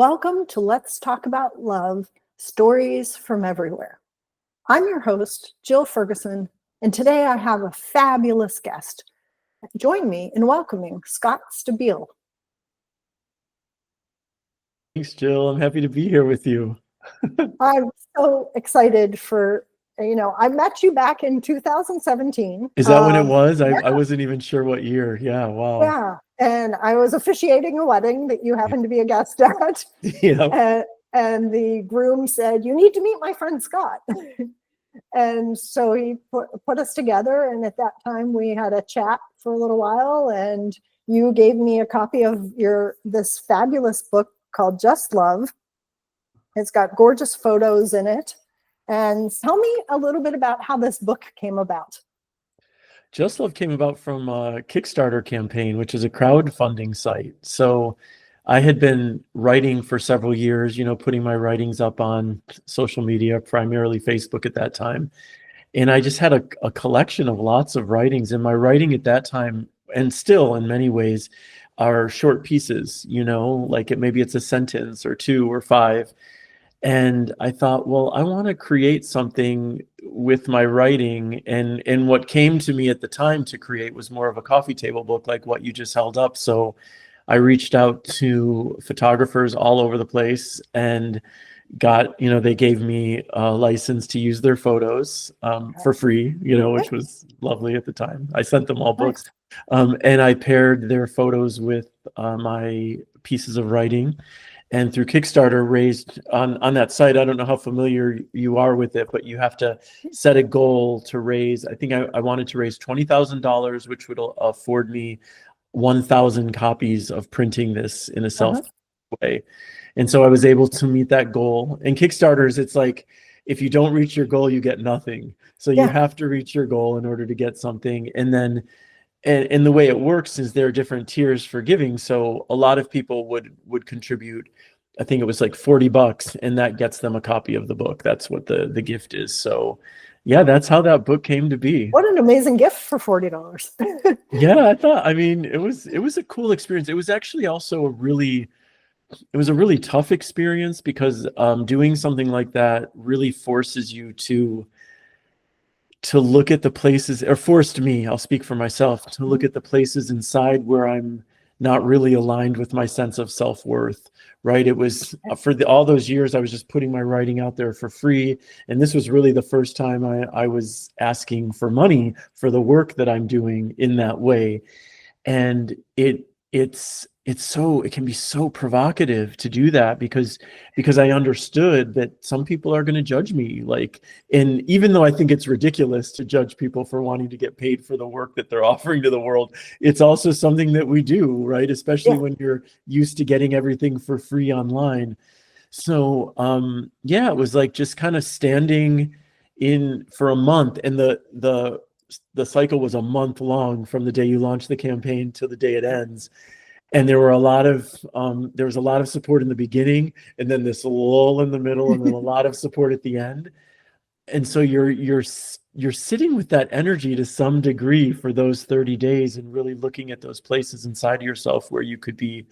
Welcome to Let's Talk About Love, Stories from Everywhere. I'm your host, Jill Ferguson, and today I have a fabulous guest. Join me in welcoming Scott Stabile. Thanks, Jill. I'm happy to be here with you. I'm so excited I met you back in 2017. Is that when it was? Yeah, I wasn't even sure what year. Yeah, wow. yeah. And I was officiating a wedding that you happened to be a guest at. Yeah. And the groom said, "You need to meet my friend Scott." And so he put us together. And at that time, we had a chat for a little while. And you gave me a copy of this fabulous book called Just Love. It's got gorgeous photos in it. And tell me a little bit about how this book came about. Just Love came about from a Kickstarter campaign, which is a crowdfunding site. So I had been writing for several years, putting my writings up on social media, primarily Facebook at that time. And I just had a collection of lots of writings. And my writing at that time, and still in many ways, are short pieces, like maybe it's a sentence or two or five. And I thought, well, I want to create something with my writing. And what came to me at the time to create was more of a coffee table book, like what you just held up. So I reached out to photographers all over the place and they gave me a license to use their photos for free, which was lovely at the time. I sent them all books. And I paired their photos with my pieces of writing. And through Kickstarter raised on that site, I don't know how familiar you are with it, but you have to set a goal to raise. I think I wanted to raise $20,000, which would afford me 1,000 copies of printing this in a self way. And so I was able to meet that goal. And Kickstarters, it's like, if you don't reach your goal, you get nothing. So you have to reach your goal in order to get something. And then and the way it works is there are different tiers for giving. So a lot of people would contribute, I think it was like $40, and that gets them a copy of the book. That's what the gift is. So yeah, that's how that book came to be. What an amazing gift for $40. Yeah, it was a cool experience. It was actually also a really tough experience because doing something like that really forces you to look at the places, or forced me, I'll speak for myself, to look at the places inside where I'm not really aligned with my sense of self-worth, right? It was for all those years I was just putting my writing out there for free. And this was really the first time I was asking for money for the work that I'm doing in that way. And it can be so provocative to do that because I understood that some people are going to judge me, and even though I think it's ridiculous to judge people for wanting to get paid for the work that they're offering to the world, it's also something that we do, right? Especially when you're used to getting everything for free online. So it was like just kind of standing in for a month, and the cycle was a month long from the day you launch the campaign to the day it ends. And there was a lot of support in the beginning, and then this lull in the middle, and then a lot of support at the end. And so you're sitting with that energy to some degree for those 30 days and really looking at those places inside of yourself where you could be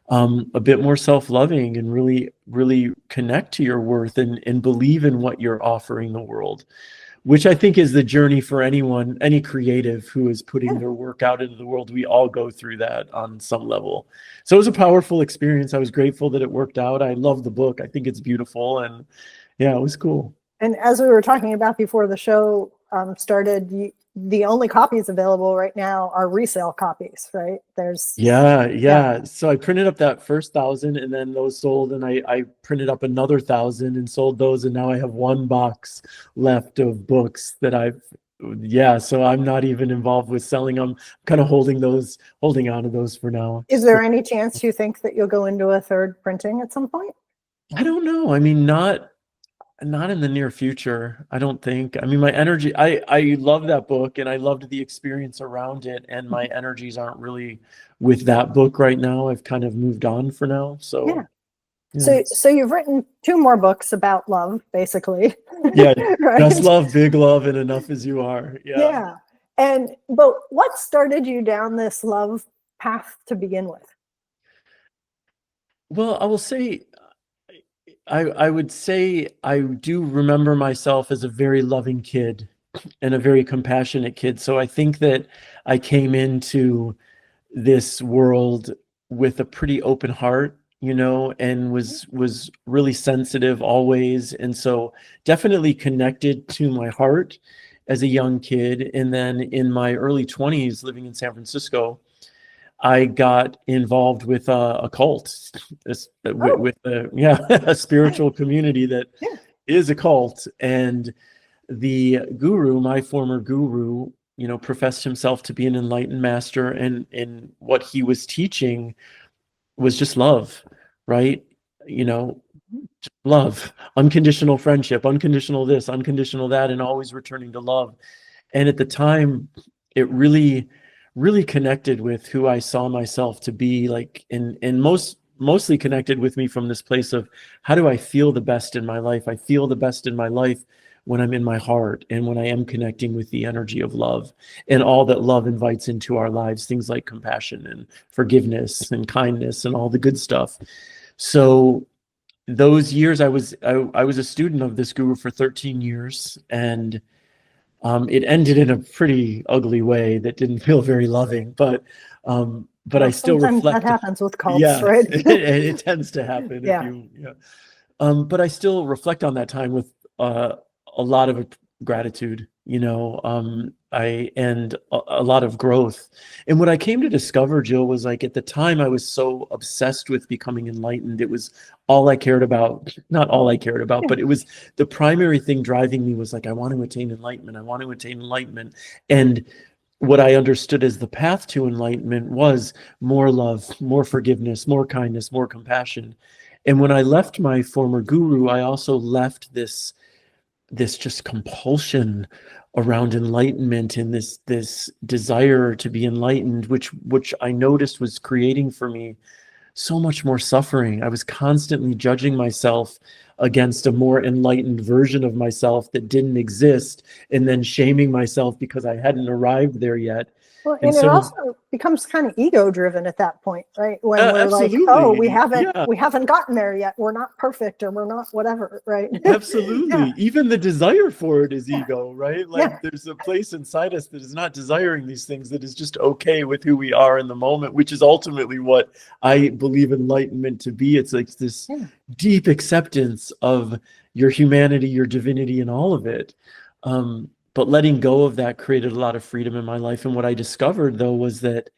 a bit more self-loving and really, really connect to your worth and believe in what you're offering the world, which I think is the journey for anyone, any creative who is putting their work out into the world. We all go through that on some level. So it was a powerful experience. I was grateful that it worked out. I love the book. I think it's beautiful. And yeah, it was cool. And as we were talking about before the show started, the only copies available right now are resale copies, right? Yeah. So I printed up that first 1,000, and then those sold, and I printed up another 1,000 and sold those, and now I have one box left of books that so I'm not even involved with selling them. I'm kind of holding on to those for now. Is there any chance you think that you'll go into a third printing at some point? I don't know. I mean, not in the near future, I don't think. I mean, my energy, I love that book, and I loved the experience around it, and my energies aren't really with that book right now. I've kind of moved on for now. So So you've written 2 more books about love, basically. Yeah. Right? Just Love, Big Love, and Enough As You Are. Yeah. But what started you down this love path to begin with? Well, I will say, I would say I do remember myself as a very loving kid and a very compassionate kid. So I think that I came into this world with a pretty open heart, and was really sensitive always. And so definitely connected to my heart as a young kid. And then in my early 20s, living in San Francisco, I got involved with a cult, Oh, with yeah, a spiritual community that yeah. is a cult. And the guru, my former guru, professed himself to be an enlightened master, and what he was teaching was just love, right? You know, love, unconditional friendship, unconditional this, unconditional that, and always returning to love. And at the time, it really connected with who I saw myself to be, like, and mostly connected with me from this place of, how do I feel the best in my life? I feel the best in my life when I'm in my heart and when I am connecting with the energy of love and all that love invites into our lives, things like compassion and forgiveness and kindness and all the good stuff. So those years, I was a student of this guru for 13 years, and it ended in a pretty ugly way that didn't feel very loving, but I Well, still sometimes that reflect. happens with cults, Yeah, right? it tends to happen if Yeah. you, yeah. But I still reflect on that time with a lot of gratitude, I and a lot of growth. And what I came to discover, Jill, was like, at the time I was so obsessed with becoming enlightened. It was all I cared about, not all I cared about, Yeah. but it was the primary thing driving me, was like, I want to attain enlightenment. I want to attain enlightenment. And what I understood as the path to enlightenment was more love, more forgiveness, more kindness, more compassion. And when I left my former guru, I also left this just compulsion around enlightenment, and this desire to be enlightened, which I noticed was creating for me so much more suffering. I was constantly judging myself against a more enlightened version of myself that didn't exist, and then shaming myself because I hadn't arrived there yet. Well, And and it so, also becomes kind of ego driven at that point, right? When we're like, oh, we absolutely, haven't yeah. we haven't gotten there yet. We're not perfect, or we're not whatever, right? Yeah, Absolutely. Even the desire for it is yeah, ego, right? yeah, Like, there's a place inside us that is not desiring these things, that is just okay with who we are in the moment, which is ultimately what I believe enlightenment to be. It's like this yeah. deep acceptance of your humanity, your divinity, and all of it. But letting go of that created a lot of freedom in my life. And what I discovered, though, was that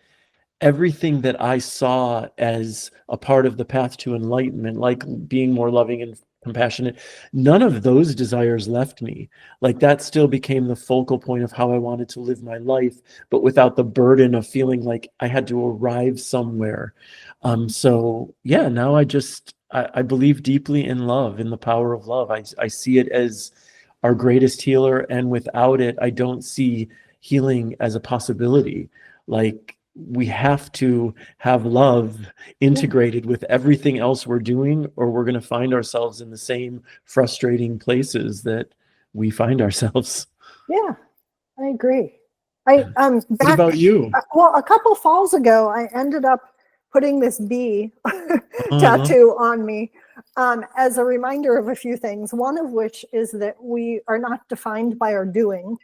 everything that I saw as a part of the path to enlightenment, like being more loving and compassionate, none of those desires left me. Like, that still became the focal point of how I wanted to live my life, but without the burden of feeling like I had to arrive somewhere. So yeah, now I believe deeply in love, in the power of love. I see it as our greatest healer, and without it, I don't see healing as a possibility. Like, we have to have love Yeah. integrated with everything else we're doing, or we're going to find ourselves in the same frustrating places that we find ourselves. Yeah, I agree. I What back about you? well, a couple falls ago, I ended up putting this bee Uh, tattoo on me, as a reminder of a few things. One of which is that we are not defined by our doing,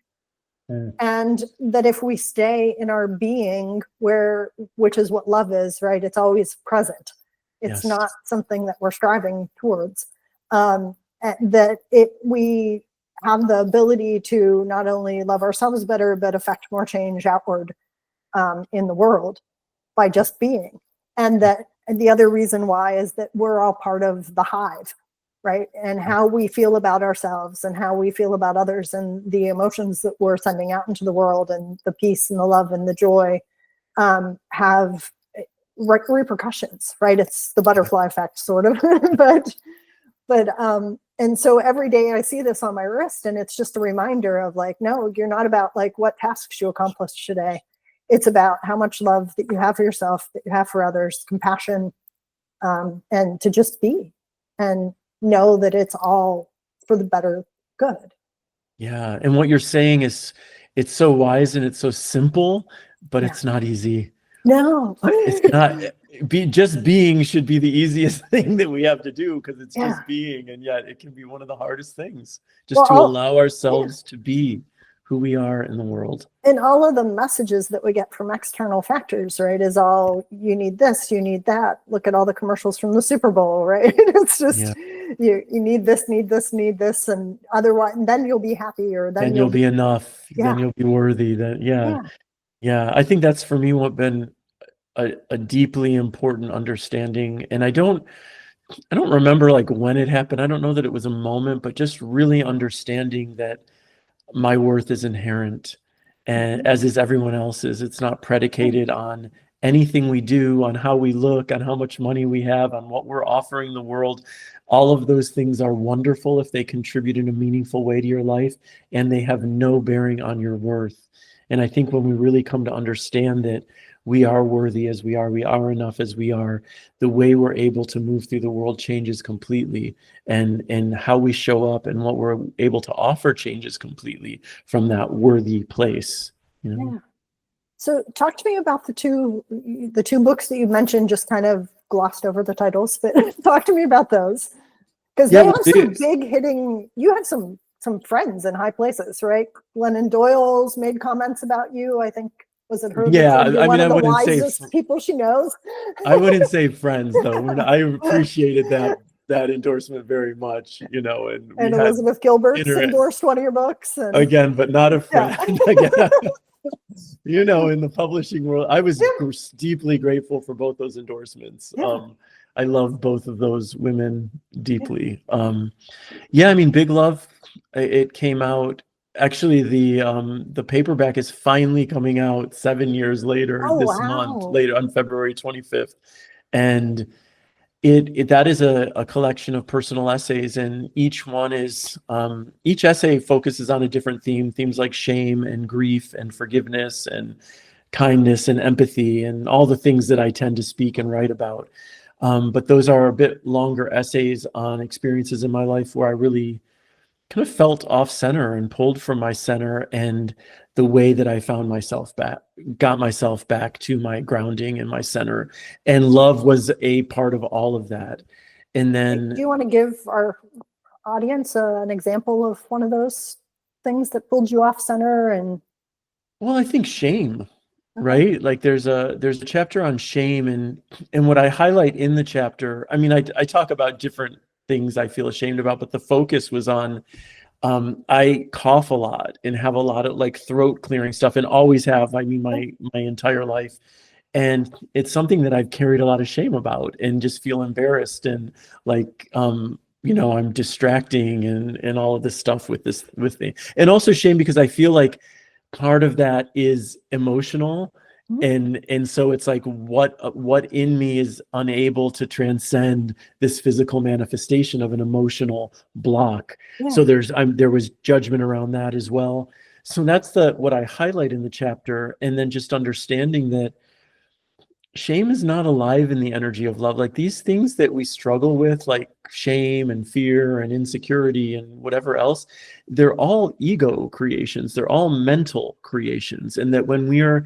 and that if we stay in our being, which is what love is, right? It's always present. It's yes. not something that we're striving towards. We have the ability to not only love ourselves better, but affect more change outward, in the world, by just being. And that, and the other reason why is that we're all part of the hive, right? And how we feel about ourselves and how we feel about others, and the emotions that we're sending out into the world, and the peace and the love and the joy, have repercussions, right? It's the butterfly effect, sort of. but and so every day I see this on my wrist, and it's just a reminder of, like, no, you're not about like what tasks you accomplished today. It's about how much love that you have for yourself, that you have for others, compassion, and to just be, and know that it's all for the better good. Yeah. And what you're saying is, it's so wise and it's so simple, but Yeah, it's not easy, No. It's not just being should be the easiest thing that we have to do, because it's Yeah. just being, and yet it can be one of the hardest things, just Well, to allow yeah. ourselves to be who we are in the world. And all of the messages that we get from external factors, right, is all, you need this, you need that. Look at all the commercials from the Super Bowl, right? It's just, Yeah. you need this, need this, need this, and otherwise, and then you'll be happy, or Then you'll be enough. Yeah. Then you'll be worthy. That Yeah. yeah. I think that's for me what been a deeply important understanding. And I don't remember like when it happened. I don't know that it was a moment, but just really understanding that my worth is inherent, and as is everyone else's. It's not predicated on anything we do, on how we look, on how much money we have, on what we're offering the world. All of those things are wonderful if they contribute in a meaningful way to your life, and they have no bearing on your worth. And I think when we really come to understand that we are worthy as we are enough as we are, the way we're able to move through the world changes completely, and how we show up and what we're able to offer changes completely from that worthy place. You know? Yeah. So talk to me about the two books that you mentioned, just kind of glossed over the titles, but talk to me about those, because they have some big hitting, you had some friends in high places, right? Glennon Doyle's made comments about you, I think. Was it her? Yeah, I mean, one of the wouldn't wisest people she knows. I wouldn't say friends though. I appreciated that endorsement very much, you know. And Elizabeth Gilbert's endorsed one of your books. And, again, but not a friend. Yeah. You know, in the publishing world, I was deeply grateful for both those endorsements. Yeah. I love both of those women deeply. Yeah, I mean, Big Love, it came out. Actually, the paperback is finally coming out 7 years later this month, later on February 25th. And that is a collection of personal essays, and each one is each essay focuses on a different theme, themes like shame and grief and forgiveness and kindness and empathy and all the things that I tend to speak and write about. But those are a bit longer essays on experiences in my life where I really kind of felt off center and pulled from my center, and the way that I found myself back, got myself back to my grounding and my center. And love was a part of all of that. And then, do you want to give our audience an example of one of those things that pulled you off center? And well, I think shame, right? Like there's a chapter on shame, and what I highlight in the chapter, I mean, I talk about different things I feel ashamed about, but the focus was on I cough a lot and have a lot of like throat clearing stuff, and always have, I mean, my entire life. And it's something that I've carried a lot of shame about, and just feel embarrassed, and like you know, I'm distracting and all of this stuff with me. And also shame because I feel like part of that is emotional. And so it's like what in me is unable to transcend this physical manifestation of an emotional block. So there was judgment around that as well. So that's what I highlight in the chapter. And then just understanding that shame is not alive in the energy of love. Like these things that we struggle with, like shame and fear and insecurity and whatever else, they're all ego creations. They're all mental creations. And that when we are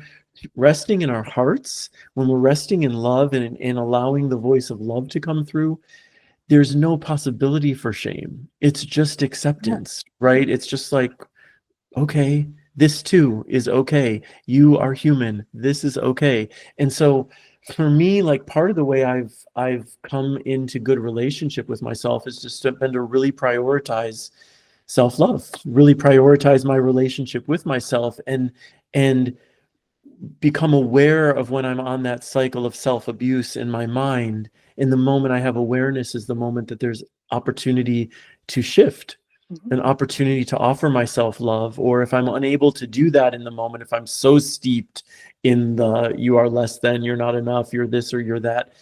resting in our hearts, when we're resting in love and allowing the voice of love to come through, there's no possibility for shame. It's just acceptance, right? It's just like, okay, this too is okay. You are human. This is okay. And so for me, like part of the way I've come into good relationship with myself is just been to really prioritize self-love, really prioritize my relationship with myself, and become aware of when I'm on that cycle of self-abuse in my mind. In the moment I have awareness is the moment that there's opportunity to shift, an opportunity to offer myself love. Or if I'm unable to do that in the moment, if I'm so steeped in the you are less than, you're not enough, you're this or you're that,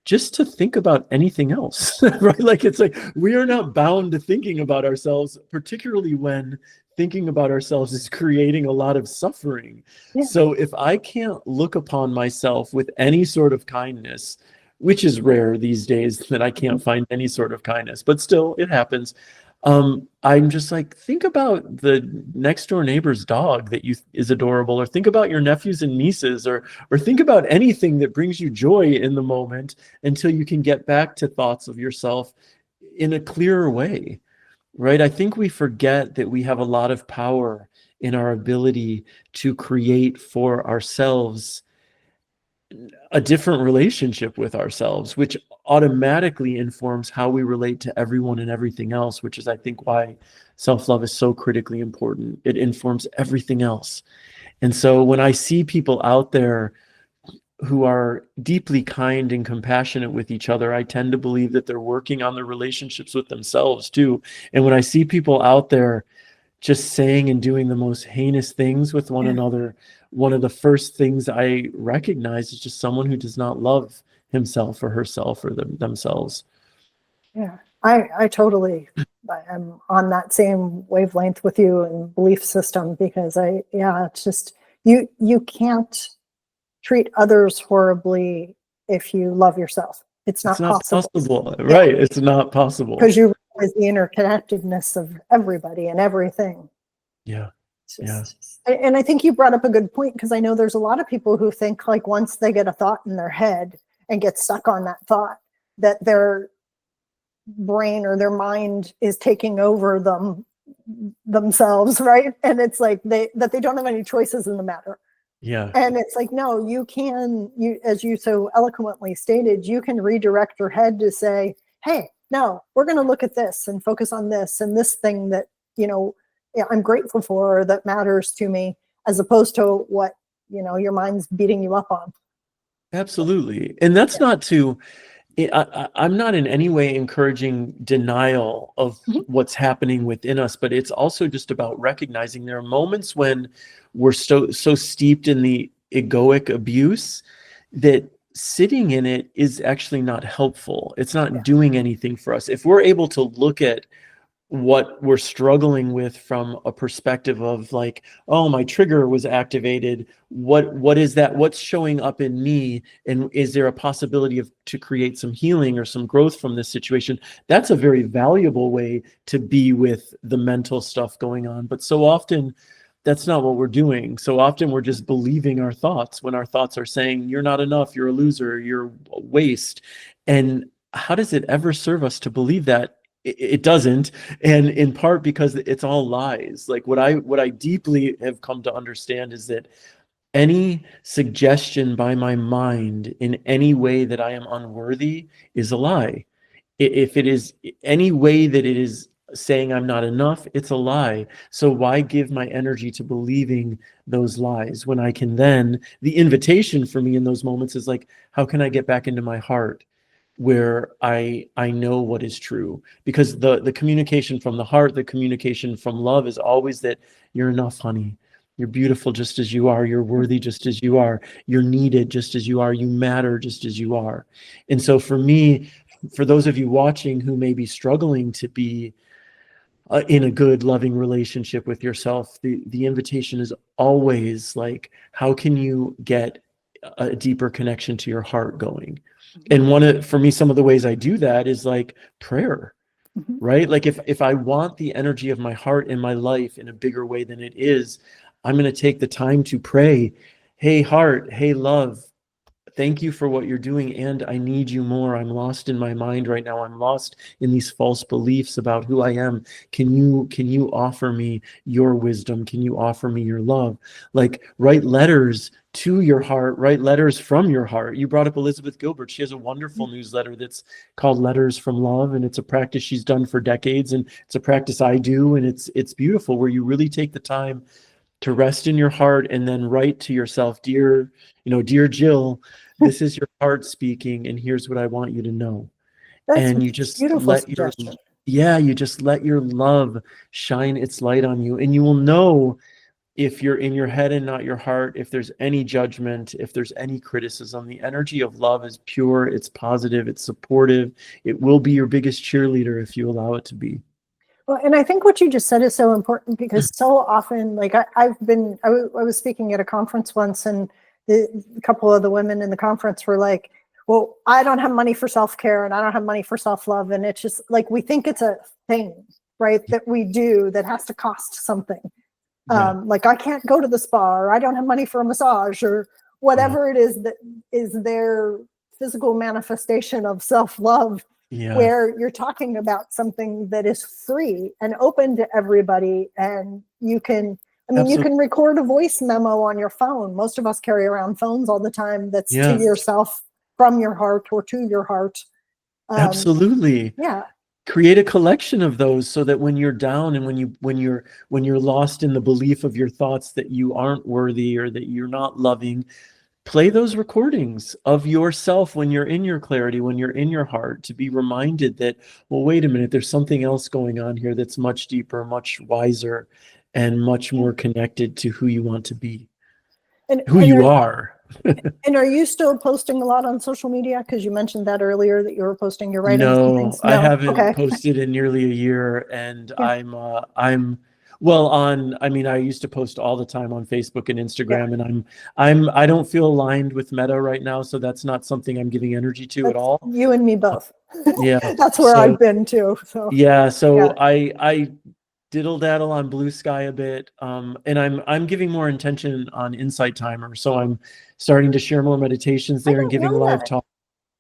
just to think about anything else, right? Like it's like we are not bound to thinking about ourselves, particularly when thinking about ourselves is creating a lot of suffering. So if I can't look upon myself with any sort of kindness, which is rare these days that I can't find any sort of kindness, but still it happens. I'm just like, think about the next door neighbor's dog that is adorable, or think about your nephews and nieces, or think about anything that brings you joy in the moment until you can get back to thoughts of yourself in a clearer way, right? I think we forget that we have a lot of power in our ability to create for ourselves a different relationship with ourselves, which automatically informs how we relate to everyone and everything else, which is, I think, why self-love is so critically important. It informs everything else. And so when I see people out there who are deeply kind and compassionate with each other, I tend to believe that they're working on their relationships with themselves too. And when I see people out there just saying and doing the most heinous things with one Yeah. another, one of the first things I recognize is just someone who does not love himself or herself or themselves. Yeah, I totally am on that same wavelength with you and belief system, because yeah, it's just, you can't treat others horribly if you love yourself. It's It's not not possible. possible, Yeah, right? It's not possible. because you realize the interconnectedness of everybody and everything. Yeah, It's yeah, just, and I think you brought up a good point, because I know there's a lot of people who think, like, once they get a thought in their head and get stuck on that thought, that their brain or their mind is taking over themselves, right? And it's like they don't have any choices in the matter. yeah. And it's like, no, you, as you so eloquently stated, you can redirect your head to say, hey, no, we're going to look at this and focus on this and this thing that, yeah, I'm grateful for, or that matters to me, as opposed to what, your mind's beating you up on. Absolutely. And that's not to, I'm not in any way encouraging denial of Mhm. what's happening within us, but it's also just about recognizing there are moments when we're so steeped in the egoic abuse that sitting in it is actually not helpful. It's not Yeah. doing anything for us. If we're able to look at what we're struggling with from a perspective of like, oh, my trigger was activated, what is that, what's showing up in me, and is there a possibility of to create some healing or some growth from this situation? That's a very valuable way to be with the mental stuff going on. But so often that's not what we're doing. So often we're just believing our thoughts when our thoughts are saying, you're not enough, you're a loser, you're a waste. And how does it ever serve us to believe that? It doesn't. And in part because it's all lies. Like what I deeply have come to understand is that any suggestion by my mind in any way that I am unworthy is a lie. If it is any way that it is saying I'm not enough, it's a lie. So why give my energy to believing those lies when I can then, the invitation for me in those moments is like, how can I get back into my heart, where I know what is true? Because the communication from the heart, the communication from love is always that you're enough, honey. You're beautiful just as you are. You're worthy just as you are. You're needed just as you are. You matter just as you are. And so for me, for those of you watching who may be struggling to be in a good, loving relationship with yourself, the invitation is always like, how can you get a deeper connection to your heart going? And for me, some of the ways I do that is like prayer, Mhm. right? Like if I want the energy of my heart in my life in a bigger way than it is, I'm going to take the time to pray. Hey, heart, hey, love, thank you for what you're doing, and I need you more. I'm lost in my mind right now. I'm lost in these false beliefs about who I am. Can you offer me your wisdom? Can you offer me your love? Like, write letters to your heart, write letters from your heart. You brought up Elizabeth Gilbert. She has a wonderful newsletter that's called Letters from Love, and it's a practice she's done for decades, and it's a practice I do, and it's beautiful, where you really take the time to rest in your heart and then write to yourself, dear Jill, this is your heart speaking, and here's what I want you to know. That's a And you just beautiful let your, suggestion. yeah, you just let your love shine its light on you, and you will know if you're in your head and not your heart, if there's any judgment, if there's any criticism. The energy of love is pure, it's positive, it's supportive. It will be your biggest cheerleader if you allow it to be. Well, and I think what you just said is so important, because so often, like, I was speaking at a conference once, and a couple of the women in the conference were like, well, I don't have money for self-care and I don't have money for self-love. And it's just like, we think it's a thing. right, that we do that has to cost something. Yeah. Like I can't go to the spa, or I don't have money for a massage, or whatever it is that is their physical manifestation of self-love, Yeah. where you're talking about something that is free and open to everybody. And you can, I mean, you can record a voice memo on your phone. Most of us carry around phones all the time. That's to yourself, from your heart, or to your heart. Absolutely. Yeah. Create a collection of those so that when you're down and when you're lost in the belief of your thoughts that you aren't worthy or that you're not loving, play those recordings of yourself when you're in your clarity, when you're in your heart, to be reminded that, well, wait a minute, there's something else going on here that's much deeper, much wiser, and much more connected to who you want to be, and who you are. And are you still posting a lot on social media? Because you mentioned that earlier, that you were posting your writings and things. No, I haven't posted in nearly a year, and I'm well on. I mean, I used to post all the time on Facebook and Instagram, and I don't feel aligned with Meta right now, so that's not something I'm giving energy to at all. You and me both. Yeah, that's where I've been too. So I diddle daddle on Blue Sky a bit, and I'm giving more intention on Insight Timer, so I'm starting to share more meditations there and giving live talk.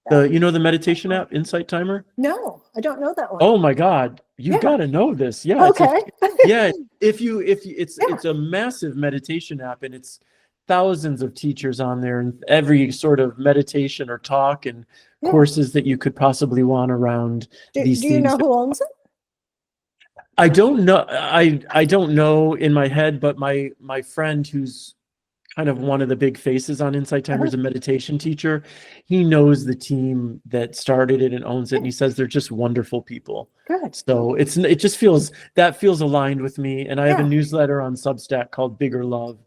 The the meditation app, Insight Timer? No, I don't know that one. Oh my God, you've got to know this. Yeah. Okay. It's a massive meditation app, and it's thousands of teachers on there, and every sort of meditation or talk and courses that you could possibly want around these things. Do you know who owns it? I don't know. I don't know in my head, but my friend, who's kind of one of the big faces on Insight Timer, is a meditation teacher. He knows the team that started it and owns it, and he says they're just wonderful people. Good. So it just feels aligned with me. And I have a newsletter on Substack called Bigger Love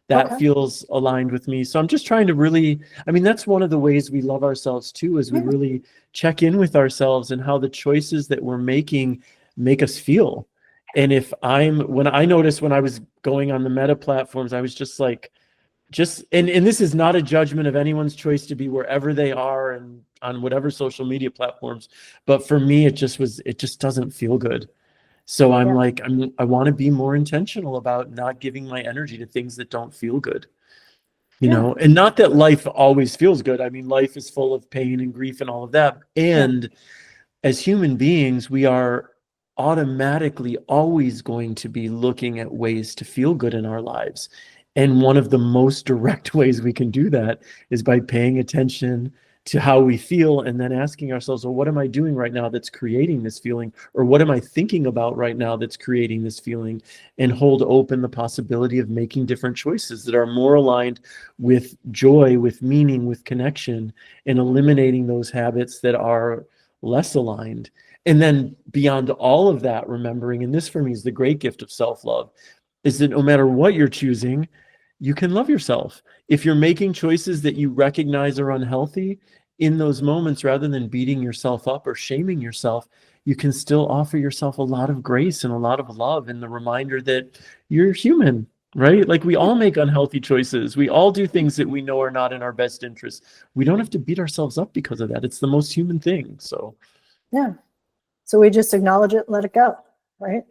that feels aligned with me. So I'm just trying to really, I mean, that's one of the ways we love ourselves too, is we really check in with ourselves and how the choices that we're making make us feel. And when I noticed when I was going on the Meta platforms, I was just like, and this is not a judgment of anyone's choice to be wherever they are and on whatever social media platforms, but for me, it just doesn't feel good. So I'm like, I want to be more intentional about not giving my energy to things that don't feel good, you know, and not that life always feels good. I mean, life is full of pain and grief and all of that. And as human beings, we are automatically always going to be looking at ways to feel good in our lives. And one of the most direct ways we can do that is by paying attention to how we feel, and then asking ourselves, well, what am I doing right now that's creating this feeling? Or what am I thinking about right now that's creating this feeling? And hold open the possibility of making different choices that are more aligned with joy, with meaning, with connection, and eliminating those habits that are less aligned. And then beyond all of that, remembering, and this for me is the great gift of self-love, is that no matter what you're choosing, you can love yourself. If you're making choices that you recognize are unhealthy, in those moments, rather than beating yourself up or shaming yourself, you can still offer yourself a lot of grace and a lot of love, and the reminder that you're human, right? Like, we all make unhealthy choices. We all do things that we know are not in our best interest. We don't have to beat ourselves up because of that. It's the most human thing. So we just acknowledge it and let it go, right?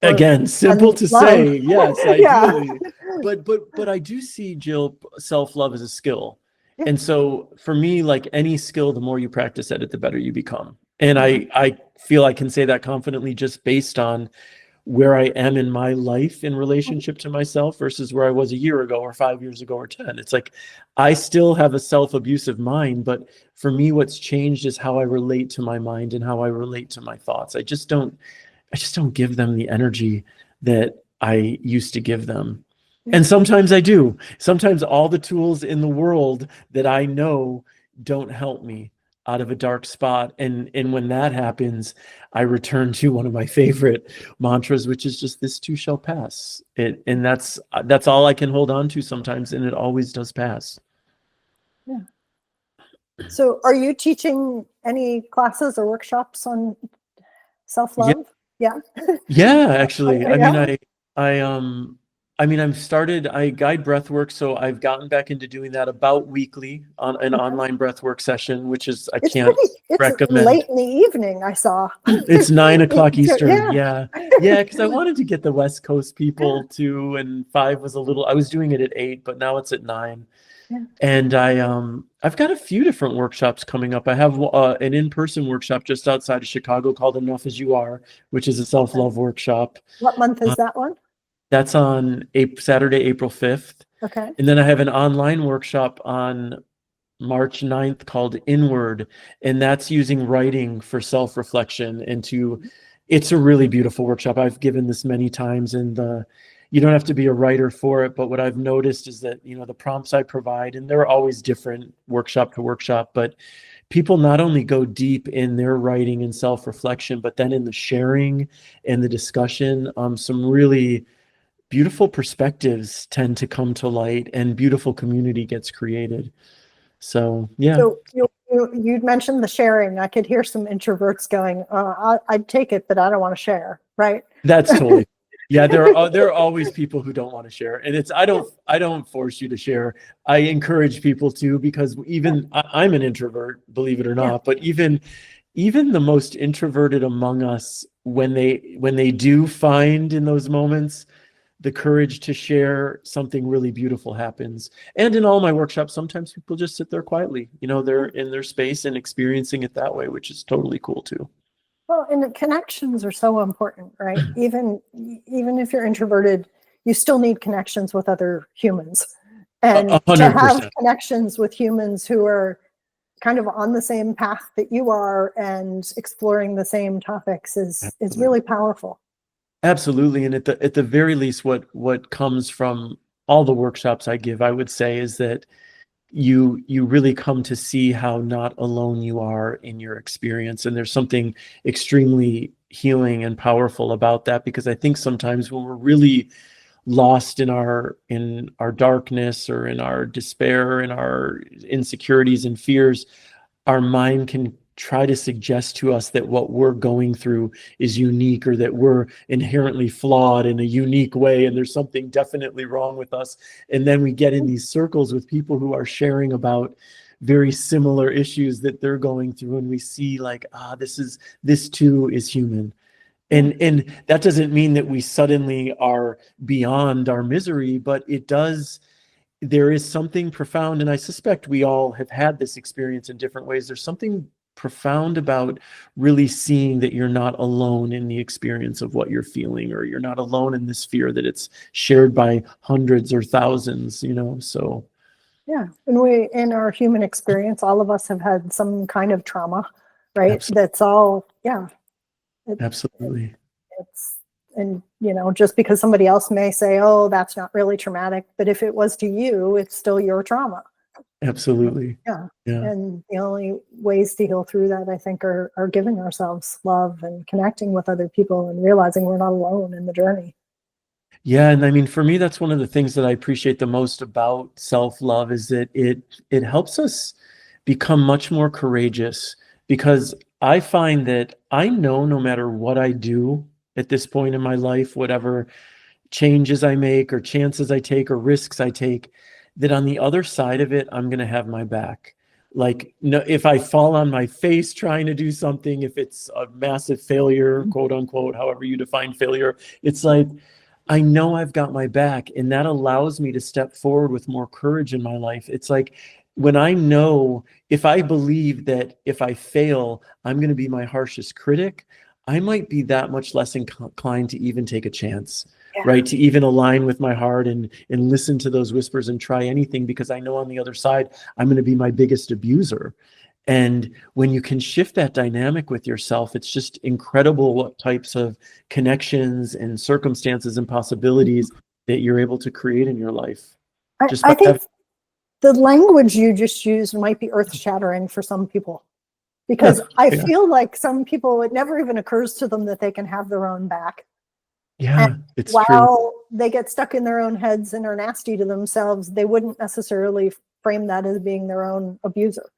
Again, simple to say, yes, ideally. But I do see, Jill, self-love as a skill. And so for me, like any skill, the more you practice at it, the better you become. And I feel I can say that confidently just based on where I am in my life in relationship to myself versus where I was a year ago or 5 years ago or 10. It's like, I still have a self-abusive mind, but for me, what's changed is how I relate to my mind and how I relate to my thoughts. I just don't give them the energy that I used to give them. And sometimes I do. Sometimes all the tools in the world that I know don't help me out of a dark spot. And when that happens, I return to one of my favorite mantras, which is just, this too shall pass. And that's all I can hold on to sometimes. And it always does pass. Yeah. So are you teaching any classes or workshops on self-love? Yeah, actually. I mean, I mean, I guide breath work, so I've gotten back into doing that about weekly on an Okay. online breath work session, which is, I It's can't recommend. late in the evening, I saw. It's 9 o'clock Eastern. Yeah. Yeah. Yeah. Because I wanted to get the West Coast people to, and 5 was a little, I was doing it at 8, but now it's at 9. Yeah. And I've got a few different workshops coming up. I have an in-person workshop just outside of Chicago called Enough As You Are, which is a self-love workshop. What month is Uh, that one? that's on Saturday, April 5th. Okay. And then I have an online workshop on March 9th called Inward, and that's using writing for self-reflection it's a really beautiful workshop. I've given this many times, and you don't have to be a writer for it, but what I've noticed is that, the prompts I provide, and they're always different workshop to workshop, but people not only go deep in their writing and self-reflection, but then in the sharing and the discussion, some really beautiful perspectives tend to come to light and beautiful community gets created. So, yeah. So you'd mentioned the sharing. I could hear some introverts going, I'd take it, but I don't want to share, right? That's totally, yeah. There are always people who don't want to share, and I don't force you to share. I encourage people to, because even I'm an introvert, believe it or not. Yeah. But even the most introverted among us, when they do find in those moments the courage to share, something really beautiful happens. And in all my workshops, sometimes people just sit there quietly. They're in their space and experiencing it that way, which is totally cool too. Well, and the connections are so important, right? Even if you're introverted, you still need connections with other humans. And to 100%. have connections with humans who are kind of on the same path that you are and exploring the same topics is really powerful. Absolutely. And at the very least, what comes from all the workshops I give, I would say, is that you really come to see how not alone you are in your experience. And there's something extremely healing and powerful about that, because I think sometimes when we're really lost in our darkness, or in our despair, in our insecurities and fears, our mind can try to suggest to us that what we're going through is unique, or that we're inherently flawed in a unique way, and there's something definitely wrong with us. And then we get in these circles with people who are sharing about very similar issues that they're going through, and we see like, this too is human. And that doesn't mean that we suddenly are beyond our misery, but there is something profound, and I suspect we all have had this experience in different ways. There's something profound about really seeing that you're not alone in the experience of what you're feeling, or you're not alone in this fear, that it's shared by hundreds or thousands, so. Yeah. And in our human experience, all of us have had some kind of trauma, right? Absolutely. That's all. Yeah. Absolutely. And just because somebody else may say, oh, that's not really traumatic, but if it was to you, it's still your trauma. Absolutely. Yeah. Yeah. And the only ways to heal through that, I think, are giving ourselves love and connecting with other people and realizing we're not alone in the journey. Yeah. And I mean, for me, that's one of the things that I appreciate the most about self-love, is that it helps us become much more courageous, because I find that I know no matter what I do at this point in my life, whatever changes I make, or chances I take, or risks I take, that on the other side of it, I'm going to have my back. Like, no, if I fall on my face trying to do something, if it's a massive failure, quote unquote, however you define failure, it's like, I know I've got my back, and that allows me to step forward with more courage in my life. It's like, when I know, if I believe that if I fail, I'm going to be my harshest critic, I might be that much less inclined to even take a chance, right? To even align with my heart and listen to those whispers and try anything, because I know on the other side, I'm going to be my biggest abuser. And when you can shift that dynamic with yourself, it's just incredible what types of connections and circumstances and possibilities that you're able to create in your life. I think the language you just used might be earth-shattering for some people, because I feel like some people, it never even occurs to them that they can have their own back. Yeah, and it's while true. they get stuck in their own heads and are nasty to themselves, they wouldn't necessarily frame that as being their own abuser,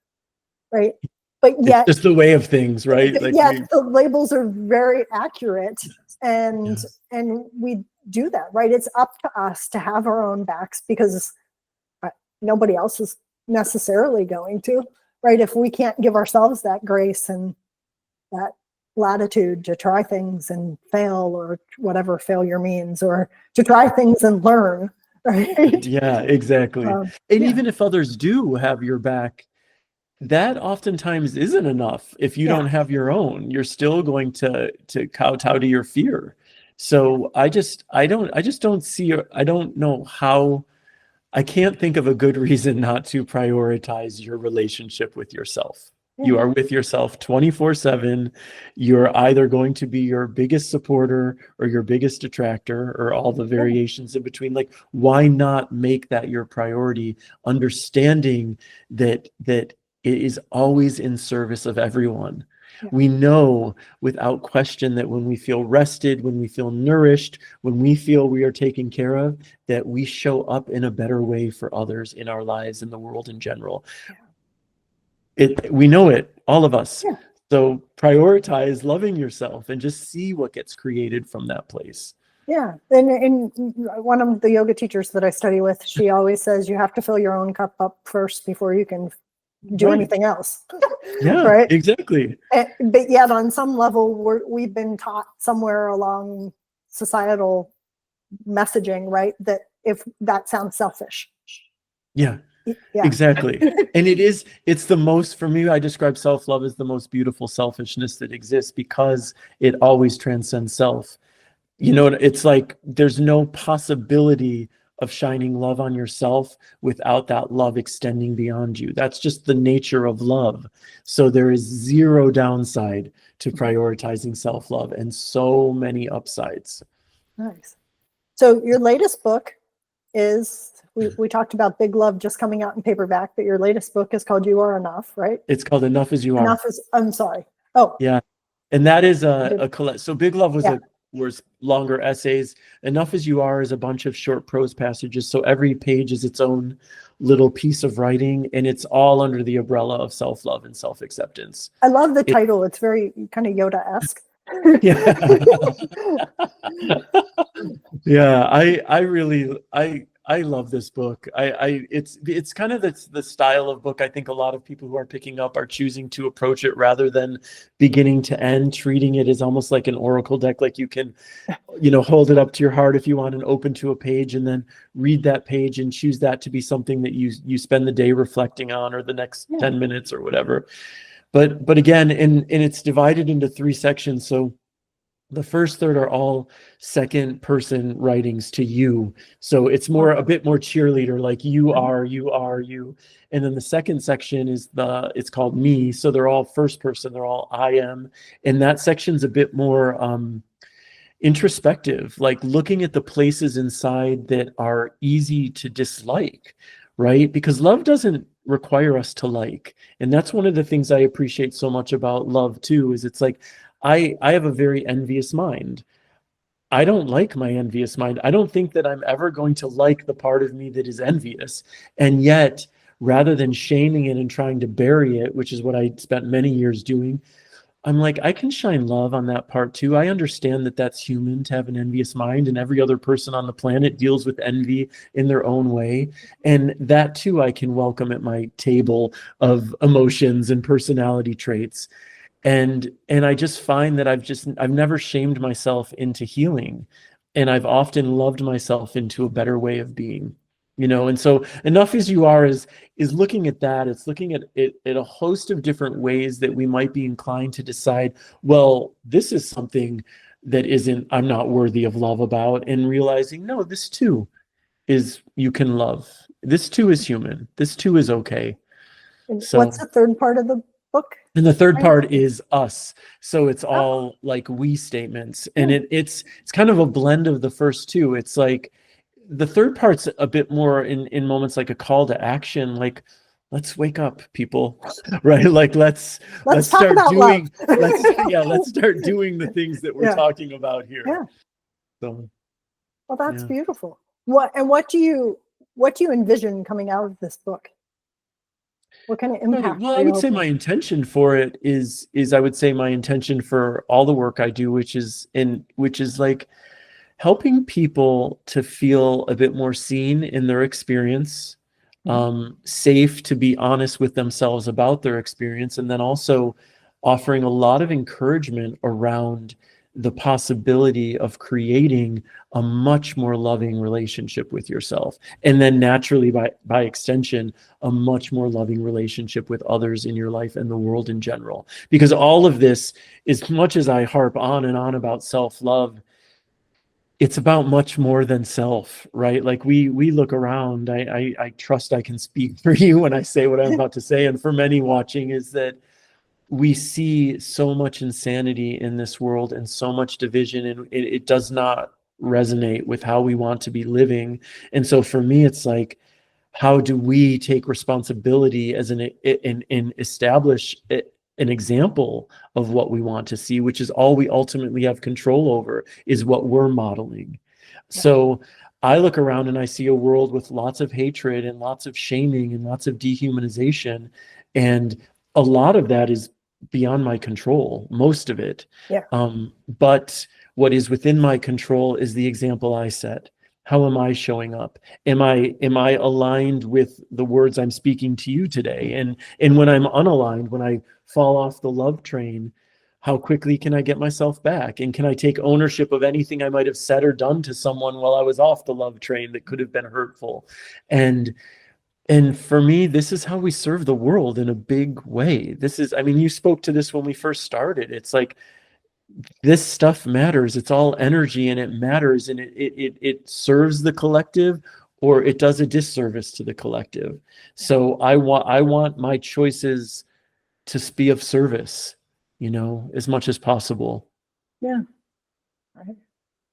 right? But yet, it's just the way of things, right? Like the labels are very accurate. And we do that, right? It's up to us to have our own backs, because nobody else is necessarily going to, right? If we can't give ourselves that grace and that latitude to try things and fail, or whatever failure means, or to try things and learn, right? Yeah, exactly. And even if others do have your back, that oftentimes isn't enough. If you don't have your own, you're still going to kowtow to your fear. So I just don't see, I don't know how, I can't think of a good reason not to prioritize your relationship with yourself. You are with yourself 24/7. You're either going to be your biggest supporter or your biggest detractor, or all the variations in between. Like, why not make that your priority, understanding that it is always in service of everyone. We know without question that when we feel rested, when we feel nourished, when we feel we are taken care of, that we show up in a better way for others in our lives, in the world in general. We know it, all of us. So prioritize loving yourself and just see what gets created from that place. Yeah. And one of the yoga teachers that I study with, she always says you have to fill your own cup up first before you can do anything else. Yeah, right? Exactly. But yet on some level, we've been taught somewhere along societal messaging, right, that if that sounds selfish. Yeah. Exactly. And it's the most, for me, I describe self-love as the most beautiful selfishness that exists, because it always transcends self. You know, it's like there's no possibility of shining love on yourself without that love extending beyond you. That's just the nature of love. So there is zero downside to prioritizing self-love, and so many upsides. Nice. So your latest book is, we talked about Big Love just coming out in paperback, but your latest book is called You Are Enough, right? It's called Enough As You Are. Enough Is, I'm sorry. Oh. Yeah. And that is a collect. So Big Love was longer essays. Enough As You Are is a bunch of short prose passages. So every page is its own little piece of writing, and it's all under the umbrella of self-love and self-acceptance. I love the title. It's very kind of Yoda-esque. I love this book. It's kind of the style of book I think a lot of people who are picking up are choosing to approach it, rather than beginning to end, treating it as almost like an oracle deck. Like you can, hold it up to your heart if you want and open to a page, and then read that page and choose that to be something that you spend the day reflecting on, or the next 10 minutes or whatever. But again, and it's divided into 3 sections. So the first third are all second person writings to you. So it's a bit more cheerleader, like you are. And then the second section is it's called Me. So they're all first person, they're all I am. And that section's a bit more introspective, like looking at the places inside that are easy to dislike, right? Because love doesn't require us to like. And that's one of the things I appreciate so much about love too, is it's like, I have a very envious mind. I don't like my envious mind. I don't think that I'm ever going to like the part of me that is envious. And yet, rather than shaming it and trying to bury it, which is what I spent many years doing, I'm like, I can shine love on that part too. I understand that that's human to have an envious mind, and every other person on the planet deals with envy in their own way. And that too, I can welcome at my table of emotions and personality traits. And I just find that I've never shamed myself into healing, and I've often loved myself into a better way of being, and so Enough As You Are is looking at that. It's looking at it at a host of different ways that we might be inclined to decide, well, this is something that I'm not worthy of love about, and realizing, no, this too is, you can love. This too is human. This too is okay. So what's the third part of the book? And the third part is us. So it's all like we statements. And it's kind of a blend of the first two. It's like the third part's a bit more in moments like a call to action, like, let's wake up, people, right? Like let's start doing let's start doing the things that we're talking about here. So well, that's beautiful. What do you envision coming out of this book? What kind of Right. impact Well, are I you would say my hoping? intention for it is I would say my intention for all the work I do, which is like helping people to feel a bit more seen in their experience, Mhm. safe to be honest with themselves about their experience, and then also offering a lot of encouragement around the possibility of creating a much more loving relationship with yourself. And then naturally, by extension, a much more loving relationship with others in your life and the world in general. Because all of this, as much as I harp on and on about self-love, it's about much more than self, right? Like we look around. I trust I can speak for you when I say what I'm about to say, and for many watching, is that we see so much insanity in this world and so much division, and it does not resonate with how we want to be living. And so for me, it's like, how do we take responsibility as an establish an example of what we want to see, which is all we ultimately have control over, is what we're modeling. Yeah. So I look around and I see a world with lots of hatred and lots of shaming and lots of dehumanization, and a lot of that is beyond my control, most of it. Yeah. But what is within my control is the example I set. How am I showing up? Am I aligned with the words I'm speaking to you today? And when I'm unaligned, when I fall off the love train, how quickly can I get myself back? And can I take ownership of anything I might have said or done to someone while I was off the love train that could have been hurtful? And and for me, this is how we serve the world in a big way. This is, I mean, you spoke to this when we first started. It's like, this stuff matters. It's all energy, and it matters, and it serves the collective, or it does a disservice to the collective. So I want my choices to be of service, as much as possible. Yeah.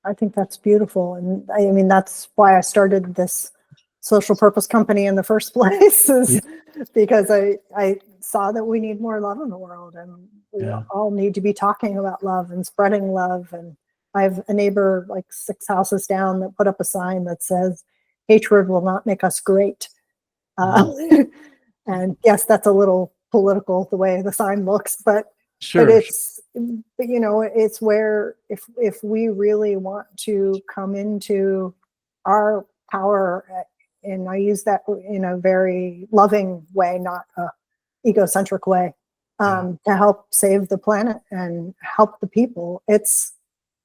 I think that's beautiful. And I mean, that's why I started this social purpose company in the first place, Yeah, is because I saw that we need more love in the world, and we yeah, all need to be talking about love and spreading love. And I have a neighbor like 6 houses down that put up a sign that says, hatred will not make us great. Uh, mhm. and yes, that's a little political the way the sign looks, but Sure, sure. it's where if we really want to come into our power, and I use that in a very loving way, not a egocentric way, Yeah, to help save the planet and help the people.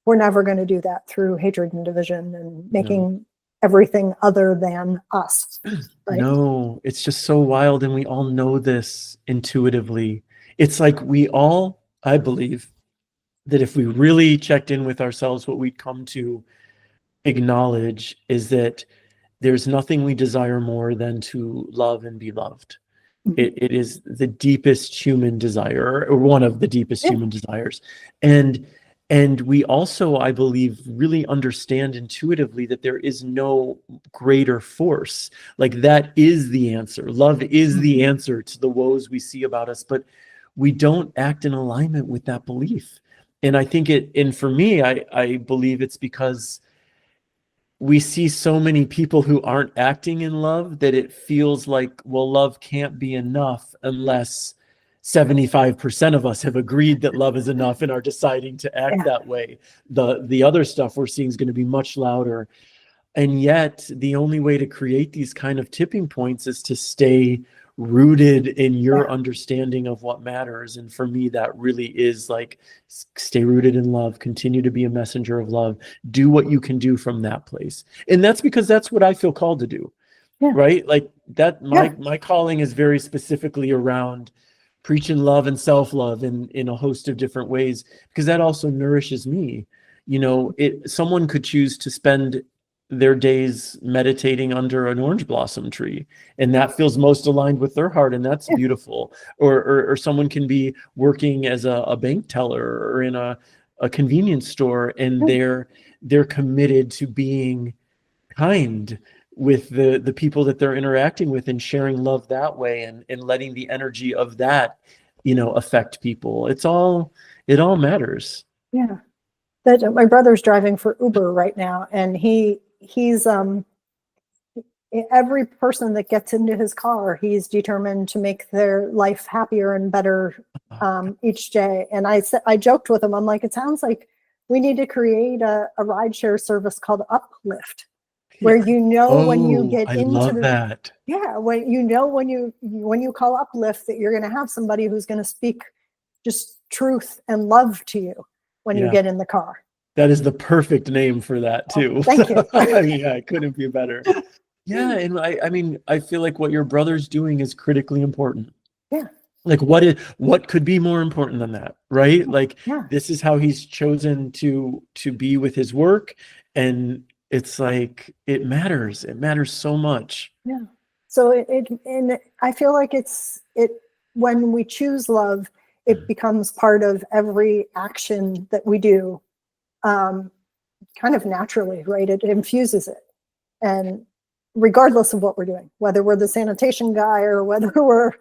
We're never going to do that through hatred and division and no. making everything other than us, right? No, it's just so wild, and we all know this intuitively. It's like we all, I believe, that if we really checked in with ourselves, what we'd come to acknowledge is that there's nothing we desire more than to love and be loved. Mhm. It is the deepest human desire, or one of the deepest Yeah, human desires. And we also, I believe, really understand intuitively that there is no greater force. Like, that is the answer. Love is the mhm. answer to the woes we see about us, but we don't act in alignment with that belief. And I think and for me, I believe it's because we see so many people who aren't acting in love that it feels like, well, love can't be enough unless 75% of us have agreed that love is enough and are deciding to act Yeah, that way. The other stuff we're seeing is going to be much louder. And yet, the only way to create these kind of tipping points is to stay rooted in your yeah, understanding of what matters. And for me, that really is like, stay rooted in love, continue to be a messenger of love, do what you can do from that place. And that's because that's what I feel called to do, yeah, right? Like that, my yeah, my calling is very specifically around preaching love and self-love in a host of different ways, because that also nourishes me. Someone could choose to spend their days meditating under an orange blossom tree, and that feels most aligned with their heart, and that's yeah, beautiful. Or someone can be working as a bank teller or in a convenience store, and yeah, they're committed to being kind with the people that they're interacting with, and sharing love that way, and letting the energy of that affect people. It all matters. yeah. That my brother's driving for Uber right now, and he's every person that gets into his car, he's determined to make their life happier and better each day. And I joked with him. I'm like, it sounds like we need to create a rideshare service called Uplift, where you know when you get I into love that. yeah, when you know when you call Uplift that you're going to have somebody who's going to speak just truth and love to you when you get in the car. That is the perfect name for that too. Thank you. Yeah, it couldn't be better. Yeah, and I mean, I feel like what your brother's doing is critically important. Yeah. Like what could be more important than that, right? Like Yeah. this is how he's chosen to be with his work, and it's like it matters. It matters so much. Yeah. So and I feel like when we choose love, it becomes part of every action that we do, kind of naturally, right? It infuses it, and regardless of what we're doing, whether we're the sanitation guy or whether we're,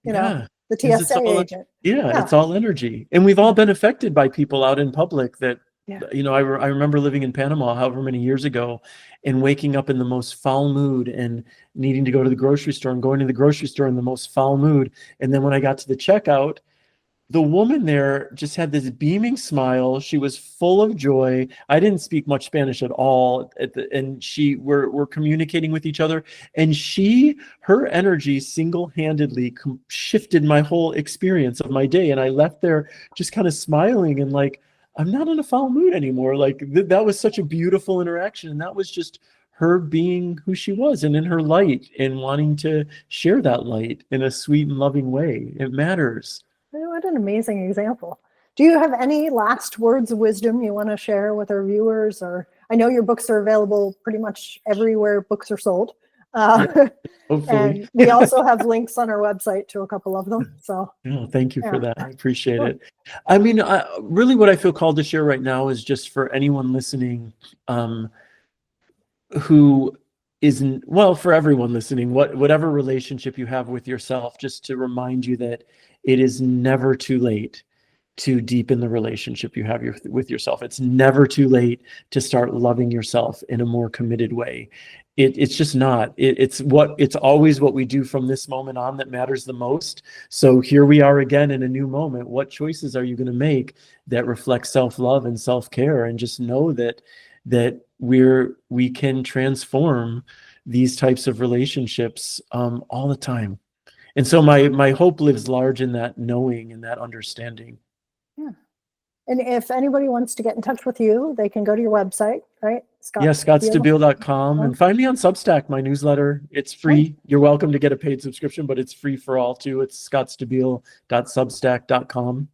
the TSA agent. Yeah, it's all energy. And we've all been affected by people out in public that, I remember living in Panama however many years ago and waking up in the most foul mood and needing to go to the grocery store and going to the grocery store in the most foul mood. And then when I got to the checkout, the woman there just had this beaming smile. She was full of joy. I didn't speak much Spanish at all, and we're communicating with each other. And her energy single-handedly shifted my whole experience of my day. And I left there just kind of smiling and like, I'm not in a foul mood anymore. Like that was such a beautiful interaction, and that was just her being who she was and in her light and wanting to share that light in a sweet and loving way. It matters. What an amazing example. Do you have any last words of wisdom you want to share with our viewers? Or I know your books are available pretty much everywhere books are sold. Hopefully. And we also have links on our website to a couple of them. So thank you for that. I appreciate it. I mean, really what I feel called to share right now is just for anyone listening who isn't, well, for everyone listening, whatever relationship you have with yourself, just to remind you that it is never too late to deepen the relationship you have with yourself. It's never too late to start loving yourself in a more committed way. It's just not. It's always what we do from this moment on that matters the most. So here we are again in a new moment. What choices are you going to make that reflect self-love and self-care? And just know that we can transform these types of relationships all the time. And so my hope lives large in that knowing and that understanding. Yeah. And if anybody wants to get in touch with you, they can go to your website, right? ScottStabile.com, and find me on Substack, my newsletter. It's free. You're welcome to get a paid subscription, but it's free for all too. It's scottstabile.substack.com.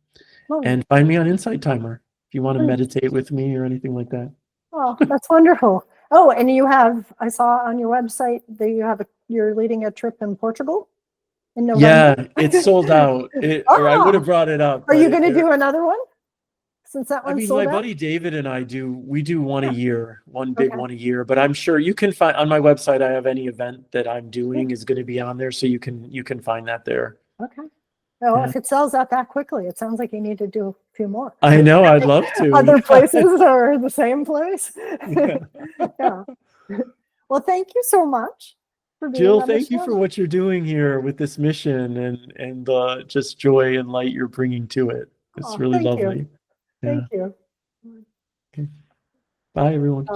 And find me on Insight Timer if you want to meditate with me or anything like that. Oh, that's wonderful. Oh, and I saw on your website that you're leading a trip in Portugal in November. Yeah, it's sold out. Or I would have brought it up. Are you going to do another one? Since that one's sold out? My buddy David and I do one a year, one big one a year. But I'm sure you can find on my website. I have any event that I'm doing is going to be on there, so you can find that there. Okay. Well, if it sells out that quickly, it sounds like you need to do a few more. I know. I'd love to. Other places or the same place. Yeah. Well, thank you so much. Jill, thank you for what you're doing here with this mission and the just joy and light you're bringing to it. It's really lovely. Thank you. Okay. Bye, everyone.